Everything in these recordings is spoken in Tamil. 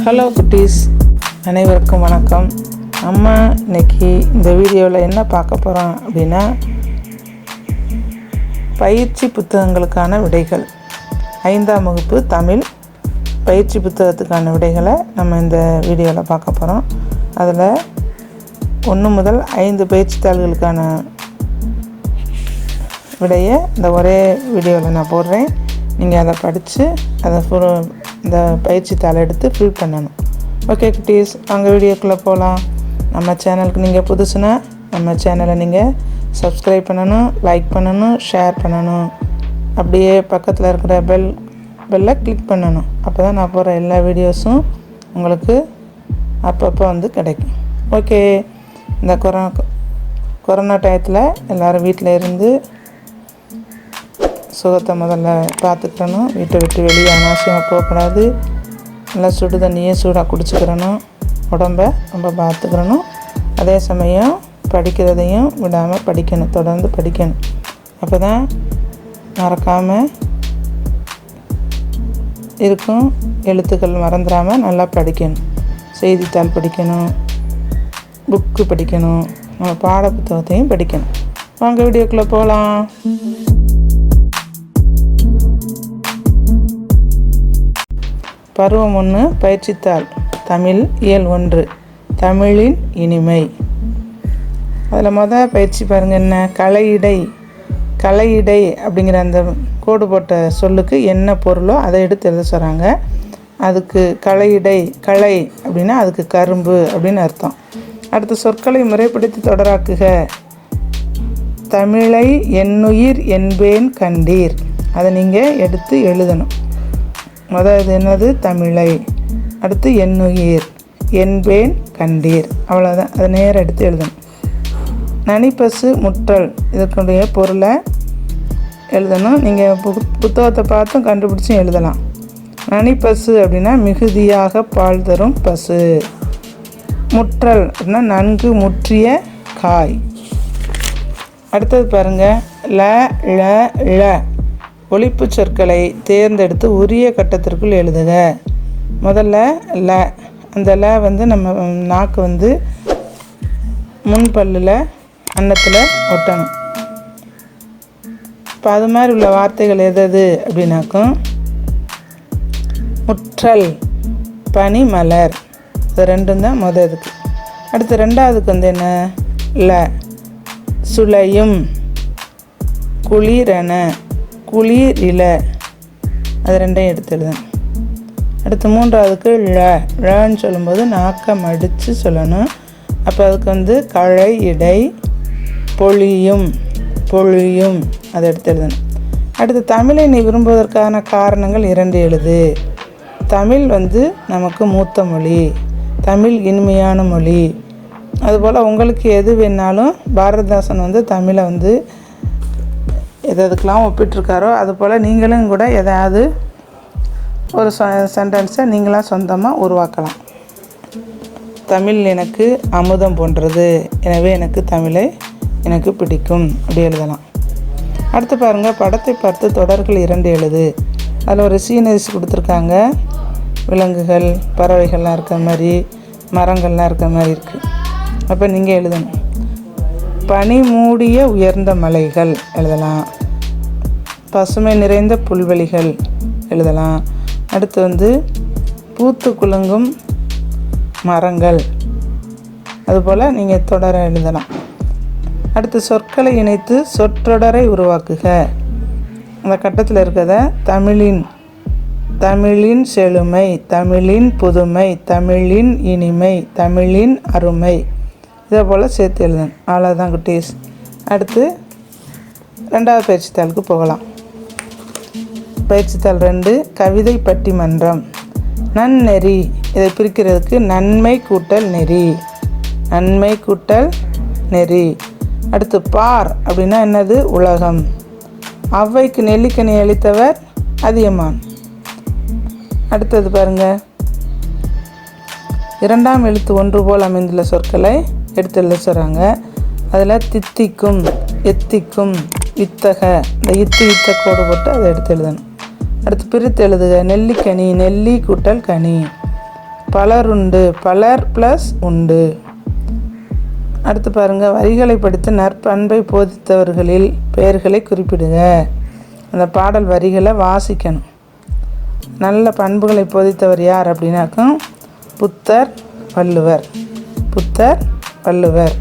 ஹலோ குட்டீஸ், அனைவருக்கும் வணக்கம். அம்மா இன்னைக்கு இந்த வீடியோவில் என்ன பார்க்க போகிறோம் அப்படின்னா, பயிற்சி புத்தகங்களுக்கான விடைகள். 5ஆம் வகுப்பு தமிழ் பயிற்சி புத்தகத்துக்கான விடைகளை நம்ம இந்த வீடியோவில் பார்க்க போகிறோம். அதில் 1 முதல் 5 பயிற்சி தாள்களுக்கான விடையை இந்த ஒரே வீடியோவில் நான் போடுறேன். நீங்கள் அதை படித்து அதை இந்த பயிற்சி தாளை எடுத்து ஃபில் பண்ணணும். ஓகே குட்டீஸ், அங்கே வீடியோக்குள்ளே போகலாம். நம்ம சேனலுக்கு நீங்கள் புதுசுனா நம்ம சேனலை நீங்கள் சப்ஸ்கிரைப் பண்ணணும், லைக் பண்ணணும், ஷேர் பண்ணணும். அப்படியே பக்கத்தில் இருக்கிற பெல்லை கிளிக் பண்ணணும். அப்போ தான் நான் போகிற எல்லா வீடியோஸும் உங்களுக்கு அப்பப்போ கிடைக்கும். ஓகே, இந்த கொரோனா டயத்தில் எல்லோரும் வீட்டில் இருந்து சுகத்தை முதல்ல பார்த்துக்கணும். வீட்டை விட்டு வெளியே அனாவசியமாக போகக்கூடாது. நல்லா சுடு தண்ணியே சூடாக குடிச்சுக்கிறணும். உடம்பை ரொம்ப பார்த்துக்கிறணும். அதே சமயம் படிக்கிறதையும் விடாமல் படிக்கணும், தொடர்ந்து படிக்கணும். அப்போ தான் மறக்காமல் இருக்கும். எழுத்துக்கள் மறந்துடாமல் நல்லா படிக்கணும். செய்தித்தாள் படிக்கணும், புக்கு படிக்கணும், நம்ம பாட புத்தகத்தையும் படிக்கணும். வாங்க வீடியோக்குள்ளே போகலாம். பருவம் 1 பயிற்சித்தாள் தமிழ் இயல் 1 தமிழின் இனிமை. அதில் பயிற்சி பாருங்கள். என்ன களையிடை. களையிடை அப்படிங்கிற அந்த கோடு போட்ட சொல்லுக்கு என்ன பொருளோ அதை எடுத்து எழுத சொல்கிறாங்க. அதுக்கு களையிடை, களை அப்படின்னா அதுக்கு கரும்பு அப்படின்னு அர்த்தம். அடுத்த சொற்களை முறைப்படுத்தி தொடராக்குக. தமிழை என்னுயிர் என்பேன் கண்டீர். அதை நீங்கள் எடுத்து எழுதணும். இது என்னது? தமிழை. அடுத்து என்னுயிர், என்பேன் கண்டீர். அவ்வளோதான். அதை நேரம் எடுத்து எழுதணும். நனிப்பசு முற்றல், இதற்குடைய பொருளை எழுதணும். நீங்கள் புத்தகத்தை பார்த்தும் கண்டுபிடிச்சும் எழுதலாம். நனிப்பசு அப்படின்னா மிகுதியாக பால் தரும் பசு. முற்றல் அப்படின்னா நன்கு முற்றிய காய். அடுத்தது பாருங்கள். ல ஒலிப்பு சொற்களை தேர்ந்தெடுத்து உரிய கட்டத்திற்குள் எழுதுக. முதல்ல ல. அந்த ல நம்ம நாக்கு முன்பல்லில் அன்னத்தில் ஒட்டணும். இப்போ அது மாதிரி உள்ள வார்த்தைகள் எது அப்படின்னாக்கும், முற்றல், பனி, மலர். இது ரெண்டும் தான் இதுக்கு. அடுத்து 2வதுக்கு என்ன? ல. சுளையும், குளிரென, குளிர் இல. அது ரெண்டையும் எடுத்து எழுதணும். அடுத்து 3வதுக்கு ழன்னு சொல்லும்போது நாக்கை மடித்து சொல்லணும். அப்போ அதுக்கு களை இடை, பொழியும், பொழியும். அதை எடுத்து எழுதணும். அடுத்து தமிழை நீ விரும்புவதற்கான காரணங்கள் 2 எழுது. தமிழ் நமக்கு மூத்த மொழி, தமிழ் இனிமையான மொழி. அதுபோல் உங்களுக்கு எது வேணாலும் பாரதிதாசன் தமிழை எதுக்கெல்லாம் ஒப்பிட்டிருக்காரோ அதுபோல் நீங்களும் கூட எதாவது ஒரு சென்டென்ஸை நீங்களாம் சொந்தமாக உருவாக்கலாம். தமிழ் எனக்கு அமுதம் போன்றது, எனவே எனக்கு தமிழை எனக்கு பிடிக்கும், அப்படி எழுதலாம். அடுத்து பாருங்கள். படத்தை பார்த்து தொடர்கள் 2 எழுது. அதில் ஒரு சீனரிஸ் கொடுத்துருக்காங்க. விலங்குகள், பறவைகள்லாம் இருக்கிற மாதிரி, மரங்கள்லாம் இருக்கிற மாதிரி இருக்குது. அப்போ நீங்கள் எழுதணும். பனி மூடிய உயர்ந்த மலைகள் எழுதலாம். பசுமை நிறைந்த புல்வெளிகள் எழுதலாம். அடுத்து பூத்து குலுங்கும் மரங்கள். அதுபோல் நீங்கள் தொடர எழுதலாம். அடுத்து சொற்களை இணைத்து சொற்றொடரை உருவாக்குக. அந்த கட்டத்தில் இருக்கிறத தமிழின் செழுமை, தமிழின் புதுமை, தமிழின் இனிமை, தமிழின் அருமை, இதே போல் சேர்த்து எழுதணும். அவ்வளோதான் குட்டீஸ். அடுத்து 2வது பயிற்சித்தாளுக்கு போகலாம். பயிற்சித்தாள் 2 கவிதை பட்டிமன்றம். நன்னெறி, இதை பிரிக்கிறதுக்கு நன்மை கூட்டல் நெறி, நன்மை கூட்டல் நெறி. அடுத்து பார் அப்படின்னா என்னது? உலகம். ஔவைக்கு நெல்லிக்கனி அளித்தவர் அதியமான். அடுத்தது பாருங்கள். 2ஆம் எழுத்து ஒன்று போல் அமைந்துள்ள சொற்களை எடுத்து எழுத சொல்கிறாங்க. அதில் தித்திக்கும், எத்திக்கும், இத்தக, இந்த இத்த கோடு போட்டு அதை எடுத்து எழுதணும். அடுத்து பிரித்து எழுதுக. நெல்லிக்கனி, நெல்லி கூட்டல் கனி. பலருண்டு, பலர் ப்ளஸ் உண்டு. அடுத்து பாருங்கள், வரிகளை படித்து நற்பண்பை போதித்தவர்களில் பெயர்களை குறிப்பிடுங்க. அந்த பாடல் வரிகளை வாசிக்கணும். நல்ல பண்புகளை போதித்தவர் யார் அப்படின்னாக்கும் புத்தர், வள்ளுவர். புத்தர், வள்ளுவர்.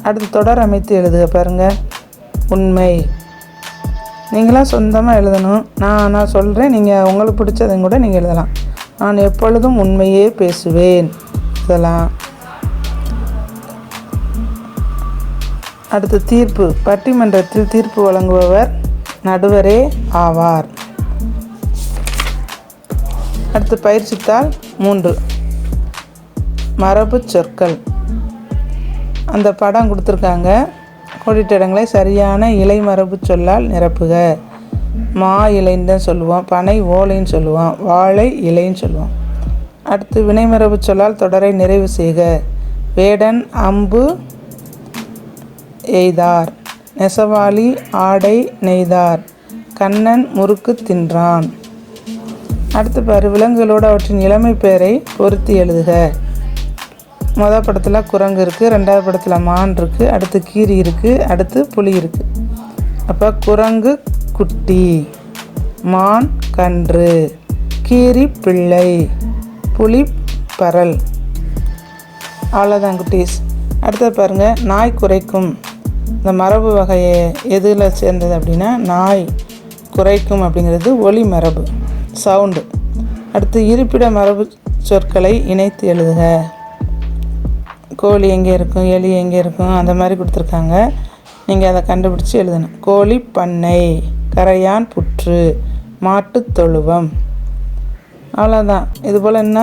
அடுத்து தொடர் அமைத்து எழுதுக. பாருங்கள், உண்மை. நீங்களாம் சொந்தமாக எழுதணும். நான் சொல்கிறேன், நீங்கள் உங்களுக்கு பிடிச்சதையும் கூட நீங்கள் எழுதலாம். நான் எப்பொழுதும் உண்மையே பேசுவேன் இதெல்லாம். அடுத்து தீர்ப்பு. பட்டிமன்றத்தில் தீர்ப்பு வழங்குபவர் நடுவரே ஆவார். அடுத்து பயிற்சித்தாள் 3. மரபு சொற்கள். அந்த படம் கொடுத்துருக்காங்க. கோடிட்ட இடங்களை சரியான இலை மரபு சொல்லால் நிரப்புக. மா இலைன்னு தான் சொல்லுவோம், பனை ஓலைன்னு சொல்லுவோம், வாழை இலைன்னு சொல்லுவோம். அடுத்து வினைமரபு சொல்லால் தொடரை நிறைவு செய்க. வேடன் அம்பு எய்தார், நெசவாளி ஆடை நெய்தார், கண்ணன் முறுக்கு தின்றான். அடுத்து பாரு, விலங்குகளோடு அவற்றின் இளமை பெயரை பொருத்தி எழுதுக. மொதல் படத்தில் குரங்கு இருக்குது, 2வது படத்தில் மான் இருக்குது, அடுத்து கீரி இருக்குது, அடுத்து புலி இருக்குது. அப்போ குரங்கு குட்டி, மான் கன்று, கீரி பிள்ளை, புலி பரல். அவ்வளோதான் குட்டீஸ். அடுத்து பாருங்கள், நாய் குரைக்கும். இந்த மரபு வகையை எதில் சேர்ந்தது அப்படின்னா நாய் குரைக்கும் அப்படிங்கிறது ஒலி மரபு, சவுண்டு. அடுத்து இருப்பிட மரபு சொற்களை இணைத்து எழுதுக. கோழி எங்கே இருக்கும், எலி எங்கே இருக்கும், அந்த மாதிரி கொடுத்துருக்காங்க. நீங்கள் அதை கண்டுபிடிச்சி எழுதணும். கோழி பண்ணை, கரையான் புற்று, மாட்டு தொழுவம். அவ்வளோதான். இதுபோல் என்ன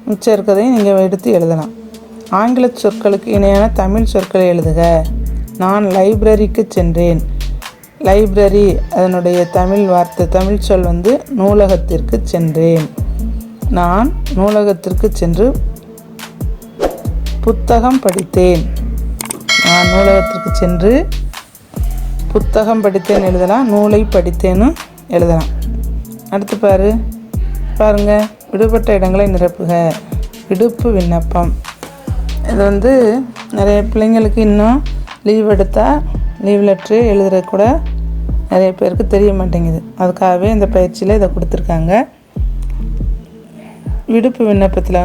மிச்சம் இருக்கிறதையும் நீங்கள் எடுத்து எழுதலாம். ஆங்கில சொற்களுக்கு இணையான தமிழ் சொற்களை எழுதுக. நான் லைப்ரரிக்கு சென்றேன். லைப்ரரி அதனுடைய தமிழ் வார்த்தை, தமிழ் சொல் நூலகத்திற்கு சென்றேன். நான் நூலகத்திற்கு சென்று புத்தகம் படித்தேன். நான் நூலகத்திற்கு சென்று புத்தகம் படித்தேன் எழுதலாம், நூலை படித்தேன்னு எழுதலாம். அடுத்து பாருங்கள், விடுபட்ட இடங்களை நிரப்புக. விடுப்பு விண்ணப்பம். இது நிறைய பிள்ளைங்களுக்கு இன்னும் லீவ் எடுத்தால் லீவ் லெட்ரு எழுதுறது கூட நிறைய பேருக்கு தெரிய மாட்டேங்குது. அதுக்காகவே இந்த பயிற்சியில் இதை கொடுத்துருக்காங்க. விடுப்பு விண்ணப்பத்தில்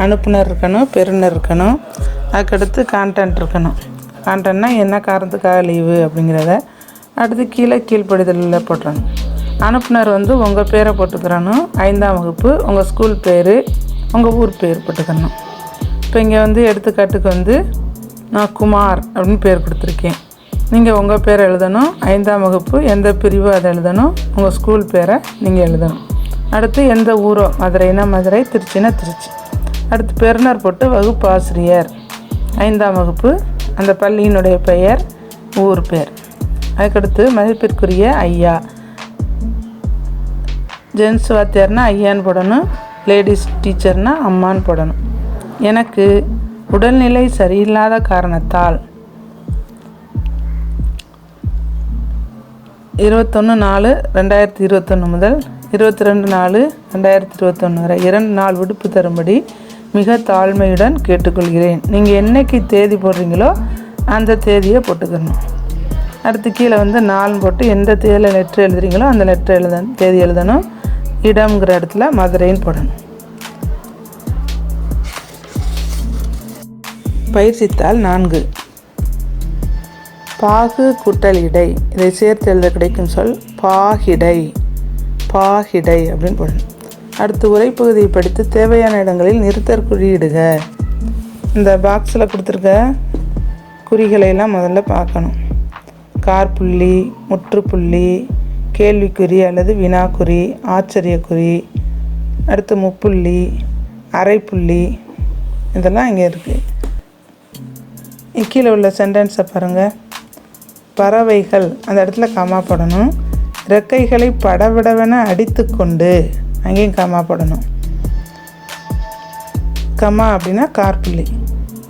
அனுப்புனர் இருக்கணும், பெறுநர் இருக்கணும், அதுக்கடுத்து கான்டென்ட் இருக்கணும். கான்டென்ட்னா என்ன காரணத்துக்காக லீவு அப்படிங்கிறத. அடுத்து கீழ்ப்படிதலில் போட்டுறணும். அனுப்புனர் உங்கள் பேரை போட்டுக்கிறணும், 5ஆம் வகுப்பு, உங்கள் ஸ்கூல் பேர், உங்கள் ஊர் பேர் போட்டுக்கணும். இப்போ இங்கே எடுத்துக்காட்டுக்கு நான் குமார் அப்படின்னு பேர் கொடுத்துருக்கேன். நீங்கள் உங்கள் பேரை எழுதணும், 5ஆம் வகுப்பு எந்த பிரிவோ அதை எழுதணும், உங்கள் ஸ்கூல் பேரை நீங்கள் எழுதணும். அடுத்து எந்த ஊரோ, மதுரைனா மதுரை, திருச்சினா திருச்சி. அடுத்து பெறுநர் போட்டு வகுப்பு ஆசிரியர், 5ஆம் வகுப்பு, அந்த பள்ளியினுடைய பெயர், ஊர் பேர். அதுக்கடுத்து மதிப்பிற்குரிய ஐயா, ஜென்ஸ் வாத்தியார்னா ஐயான்னு போடணும், லேடிஸ் டீச்சர்னா அம்மான்னு போடணும். எனக்கு உடல்நிலை சரியில்லாத காரணத்தால் 21/4/2021 முதல் 22/4/2021 வரை 2 நாள் விடுப்பு தரும்படி மிக தாழ்மையுடன் கேட்டுக்கொள்கிறேன். நீங்கள் என்னைக்கு தேதி போடுறீங்களோ அந்த தேதியை போட்டுக்கணும். அடுத்து கீழே நாள் போட்டு எந்த தேதியில் லெட்ரு எழுதுறீங்களோ அந்த லெட்ரு தேதி எழுதணும். இடம்ங்கிற இடத்துல மதுரைன்னு போடணும். பயிற்சித்தாள் 4. பாகு கூட்டல் இடை, இதை சேர்த்து எழுத கிடைக்கும் சொல் பாகிடை. பாகிடை அப்படின்னு போடணும். அடுத்து உரைப்பகுதியை படித்து தேவையான இடங்களில் நிறுத்தற் குறியிடுக. இந்த பாக்ஸில் கொடுத்துருக்க குறிகளையெல்லாம் முதல்ல பார்க்கணும். கார்புள்ளி, முற்றுப்புள்ளி, கேள்விக்குறி அல்லது வினாக்குறி, ஆச்சரியக்குறி, அடுத்து முப்புள்ளி, அரைப்புள்ளி, இதெல்லாம் இங்கே இருக்குது. கீழே உள்ள சென்டென்ஸை பாருங்கள். பறவைகள், அந்த இடத்துல கமா போடணும். இறக்கைகளை படபடவென அடித்து கொண்டு, அங்கேயும் கமா போடணும். கமா அப்படின்னா கார்புள்ளி.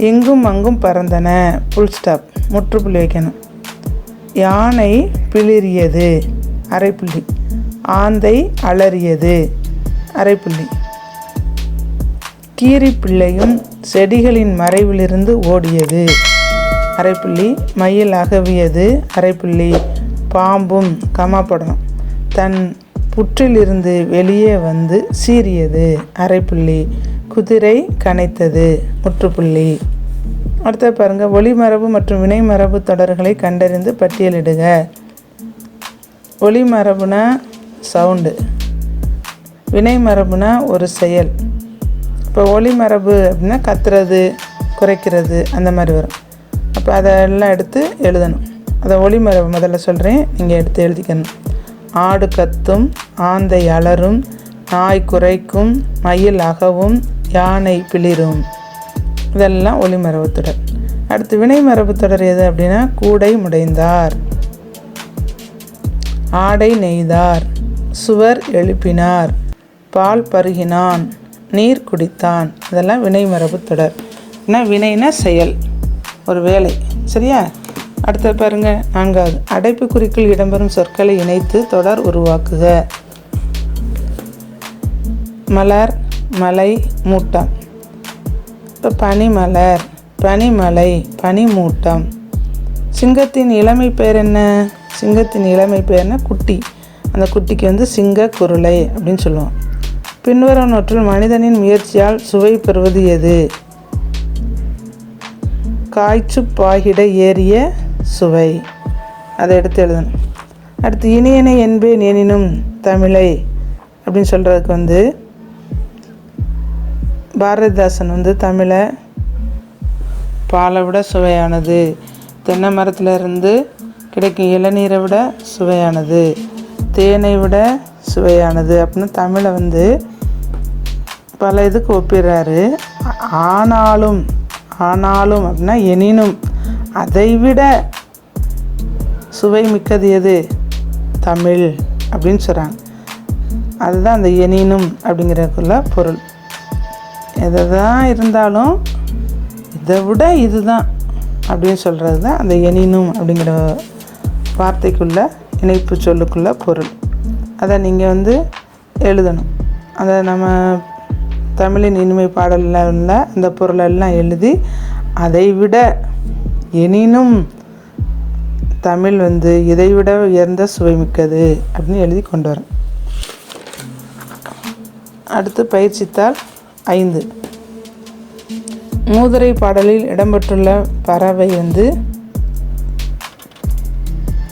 எங்கும் அங்கும் பறந்தன, ஃபுல் ஸ்டாப், முற்றுப்புள்ளி வைக்கணும். யானை பிளிரியது, அரைப்புள்ளி. ஆந்தை அலறியது, அரைப்புள்ளி. கீரி பிள்ளையும் செடிகளின் மறைவிலிருந்து ஓடியது. அரைப்புள்ளி மயில் அகவியது. அரைப்புள்ளி பாம்பும் கமாப்படணும் தன் புற்றிலிருந்து வெளியே வந்து சீறியது. அரைப்புள்ளி குதிரை கனைத்தது. முற்றுப்புள்ளி. அடுத்த பாருங்கள், ஒளிமரபு மற்றும் வினைமரபு தொடர்களை கண்டறிந்து பட்டியலிடுக. ஒளிமரபுனா சவுண்டு, வினைமரபுனா ஒரு செயல். இப்போ ஒளிமரபு அப்படின்னா கத்துறது, குறைக்கிறது, அந்த மாதிரி வரும். அப்போ அதெல்லாம் எடுத்து எழுதணும். அதை ஒளிமரபு முதல்ல சொல்கிறேன், நீங்கள் எடுத்து எழுதிக்கணும். ஆடு கத்தும், ஆந்தை அலறும், நாய் குரைக்கும், மயில் அகவும், யானை பிளிரும். இதெல்லாம் ஒளிமரபு தொடர். அடுத்து வினைமரபு தொடர் எது அப்படின்னா கூடை முடைந்தார், ஆடை நெய்தார், சுவர் எழுப்பினார், பால் பருகினான், நீர் குடித்தான். இதெல்லாம் வினைமரபு தொடர். ஏன்னா வினைனா செயல், ஒரு வேலை. சரியா? அடுத்த பாருங்க, 4வது அடைப்புக்குறிக்குள் இடம்பெறும் சொற்களை இணைத்து தொடர் உருவாக்குக. மலர், மலை, மூட்டம். இப்போ பனிமலர், பனிமலை, பனிமூட்டம். சிங்கத்தின் இளமை பேர் என்ன? சிங்கத்தின் இளமை பேர்னா குட்டி. அந்த குட்டிக்கு சிங்க குருளை அப்படின்னு சொல்லுவோம். பின்வருவனவற்றில் மனிதனின் முயற்சியால் சுவை பெறுவது எது? காய்ச்சு பாகிட ஏறிய சுவை. அதை எடுத்து எழுதணும். அடுத்து இனியனை என்பேன் எனினும் தமிழை அப்படின்னு சொல்கிறதுக்கு பாரதிதாசன் தமிழை பாலை விட சுவையானது, தென்னை மரத்தில் இருந்து கிடைக்கும் இளநீரை விட சுவையானது, தேனை விட சுவையானது அப்படின்னு தமிழை பல இதுக்கு ஒப்பிடுறாரு. ஆனாலும் அப்படின்னா எனினும் அதைவிட சுவை மிக்கது எது? தமிழ் அப்படின்னு சொல்கிறாங்க. அதுதான் அந்த எனினும் அப்படிங்கிறதுக்குள்ள பொருள். எதை தான் இருந்தாலும் இதை விட இதுதான் அப்படின்னு சொல்கிறது தான் அந்த எனினும் அப்படிங்கிற வார்த்தைக்குள்ள இணைப்பு சொல்லுக்குள்ள பொருள். அதை நீங்கள் எழுதணும். அதை நம்ம தமிழின் இனிமை பாடலில் உள்ள அந்த பொருளெல்லாம் எழுதி அதை விட எனினும் தமிழ் இதைவிட உயர்ந்த சுவைமிக்கது அப்படின்னு எழுதி கொண்டு வரோம். அடுத்து பயிற்சித்தாள் 5. மூதுரை பாடலில் இடம்பெற்றுள்ள பறவை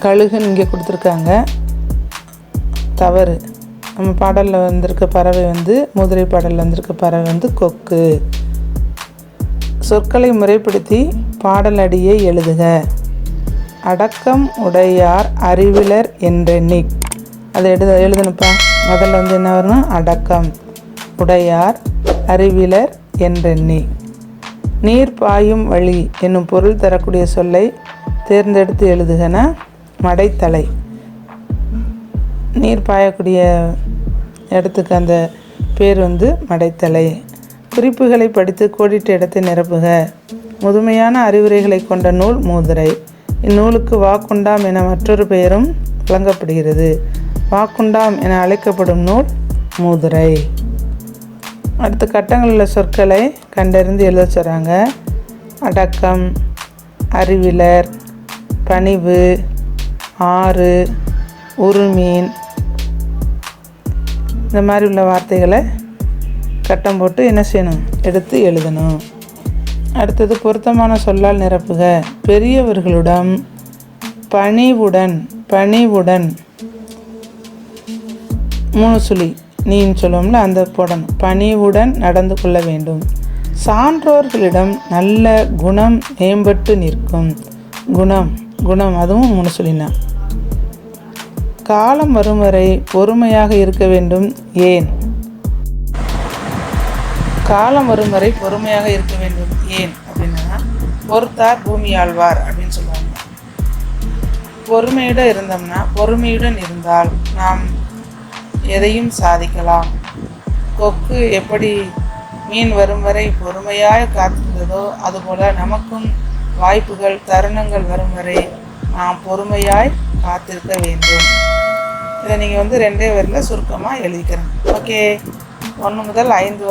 கழுகுன்னு இங்கே கொடுத்துருக்காங்க. தவறு. நம்ம பாடலில் வந்திருக்க பறவை மூதுரை பாடலில் வந்திருக்க பறவை கொக்கு. சொற்களை முறைப்படுத்தி பாடல் அடியை எழுதுக. அடக்கம் உடையார் அறிவிலர் என்றெண்ணி. அதை எழுதணுப்பா. முதல்ல என்ன வரணும்? அடக்கம் உடையார் அறிவிலர் என்றெண்ணி. நீர் பாயும் வழி என்னும் பொருள் தரக்கூடிய சொல்லை தேர்ந்தெடுத்து எழுதுகனா மடைத்தலை. நீர் பாயக்கூடிய இடத்துக்கு அந்த பேர் மடைத்தலை. குறிப்புகளை படித்து கோடிட்ட இடத்தை நிரப்புக. முதுமையான அறிவுரைகளை கொண்ட நூல் மூதுரை. இந்நூலுக்கு வாக்குண்டாம் என மற்றொரு பெயரும் வழங்கப்படுகிறது. வாக்குண்டாம் என அழைக்கப்படும் நூல் மூதுரை. அடுத்த கட்டங்களில் உள்ள சொற்களை கண்டறிந்து எழுத சொல்கிறாங்க. அடக்கம், அறிவிலர், பணிவு, ஆறு, உருமீன், இந்த மாதிரி உள்ள வார்த்தைகளை கட்டம் போட்டு என்ன செய்யணும்? எடுத்து எழுதணும். அடுத்தது பொருத்தமான சொல்லால் நிரப்புக. பெரியவர்களிடம் பணிவுடன், பணிவுடன் 3 சுழி நீன்னு சொல்லுவோம்ல, அந்த போடணும். பணிவுடன் நடந்து கொள்ள வேண்டும். சான்றோர்களிடம் நல்ல குணம் மேம்பட்டு நிற்கும். குணம், குணம் அதுவும் 3 சுழினா. காலம் வரும் வரை பொறுமையாக இருக்க வேண்டும். ஏன்? காலம் வரும் வரை பொறுமையாக இருக்க வேண்டும். ஏன் அப்படின்னா பொறுத்தார் பூமி ஆழ்வார் அப்படின்னு சொல்லுவாங்க. பொறுமையுடன் இருந்தோம்னா, பொறுமையுடன் இருந்தால் நாம் எதையும் சாதிக்கலாம். கொக்கு எப்படி மீன் வரும் வரை பொறுமையாக காத்திருந்ததோ அதுபோல் நமக்கும் வாய்ப்புகள், தருணங்கள் வரும் வரை நாம் பொறுமையாய் காத்திருக்க வேண்டும். இதை நீங்கள் 2 வரியில் சுருக்கமாக எழுதிக்கிறேன். ஓகே. 1 முதல் 5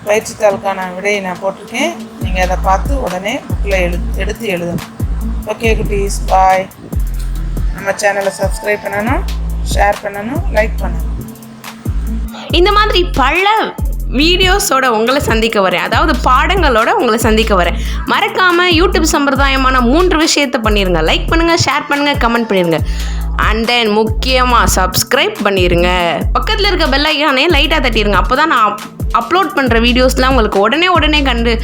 பயிற்சித்தாளுக்கான விடையை நான் போட்டிருக்கேன். நீங்கள் அதை பார்த்து உடனே புக்கில் எடுத்து எழுதணும். ஓகே குட்டீஸ், பாய். நம்ம சேனலை சப்ஸ்கிரைப் பண்ணணும், ஷேர் பண்ணணும், லைக் பண்ணணும். இந்த மாதிரி பல வீடியோஸோட உங்களை சந்திக்க வரேன், அதாவது பாடங்களோட உங்களை சந்திக்க வரேன். மறக்காமல் யூடியூப் சம்பிரதாயமான 3 விஷயத்தை பண்ணிடுங்க. லைக் பண்ணுங்கள், ஷேர் பண்ணுங்கள், கமெண்ட் பண்ணிடுங்க. அண்ட் தென் முக்கியமாக சப்ஸ்கிரைப் பண்ணிடுங்க. பக்கத்தில் இருக்க பெல் ஐக்கானே லைட்டாக தட்டிடுங்க. அப்போ தான் நான் அப்லோட் பண்ணுற வீடியோஸ்லாம் உங்களுக்கு உடனே கண்டு